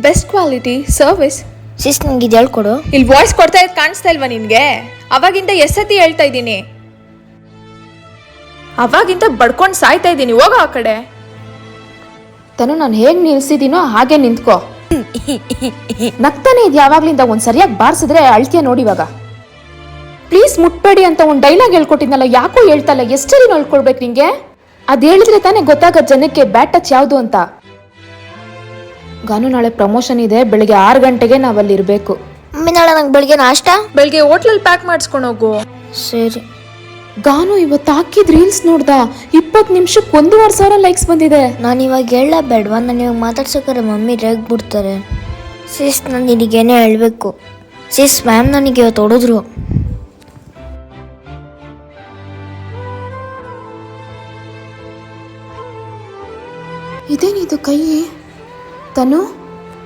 Best quality service. ಸಿಸ್ ನಂಗೆ ಇದು ಹೇಳ್ಕೊಡು. ಇಲ್ಲಿ ವಾಯ್ಸ್ ಕೊಡ್ತಾ ಇದ್ ಕಾಣಿಸ್ತಾ ಇಲ್ವಾ ನಿನ್ಗೆ? ಅವಾಗಿಂದ ಎಷ್ಟತಿ ಹೇಳ್ತಾ ಇದ್ದೀನಿ, ಅವಾಗಿಂದ ಬಡ್ಕೊಂಡು ಸಾಯ್ತಾ ಇದ್ದೀನಿ. ಹೋಗೋ ಆ ಕಡೆ. ತನು ನಾನು ಹೇಗ್ ನಿಲ್ಸಿದೀನೋ ಹಾಗೆ ನಿಂತ್ಕೋ. ನಗ್ತಾನೆ ಇದು ಯಾವಾಗ್ಲಿಂದ. ಒಂದ್ ಸರಿಯಾಗಿ ಬಾರಿಸಿದ್ರೆ ಅಳ್ತೀಯ ನೋಡಿ. ಇವಾಗ ಪ್ಲೀಸ್ ಮುಟ್ಬೇಡಿ ಅಂತ ಒಂದ್ ಡೈಲಾಗ್ ಹೇಳ್ಕೊಟ್ಟಿದ್ನಲ್ಲ, ಯಾಕೋ ಹೇಳ್ತಲ್ಲ. ಎಷ್ಟರಿ ನೋಡ್ಕೊಳ್ಬೇಕು ನಿಂಗೆ? ಅದ್ ಹೇಳಿದ್ರೆ ತಾನೇ ಗೊತ್ತಾಗ ಜನಕ್ಕೆ ಬ್ಯಾಟ್ ಟಚ್ ಯಾವ್ದು ಅಂತ. ಗಾನು ನಾಳೆ ಪ್ರಮೋಷನ್ ಇದೆ, ಬೆಳಿಗ್ಗೆ 6 ಗಂಟೆಗೆ ನಾವಲ್ಲಿ ಇರ್ಬೇಕು. ಮಮ್ಮಿ ನಾಳೆ ನಂಗೆ ಬೆಳಿಗ್ಗೆ ನಾಷ್ಟ ಬೆಳಿಗ್ಗೆ ಹೋಟ್ಲಲ್ಲಿ ಪ್ಯಾಕ್ ಮಾಡಿಸ್ಕೊಂಡು ಹೋಗು. ಸರಿ. ಗಾನು ಇವತ್ತು ಹಾಕಿದ್ ರೀಲ್ಸ್ ನೋಡ್ದ, 20 ನಿಮಿಷಕ್ಕೆ 1,500 ಲೈಕ್ಸ್ ಬಂದಿದೆ. ನಾನು ಇವಾಗ ಹೇಳಬೇಡ್ವಾ? ನಾನು ಇವಾಗ ಮಾತಾಡ್ಸೋಕ್ರೆ ಮಮ್ಮಿ ರೇಗ್ ಬಿಡ್ತಾರೆ. ಸಿಸ್ ನಾನು ನಿನಗೇನೇ ಹೇಳಬೇಕು. ಸಿಸ್ ಮ್ಯಾಮ್ ನನಗೆ ಇವತ್ತು ಹೊಡೆದ್ರು. ಇದೇನಿದು ಕೈ? ತನು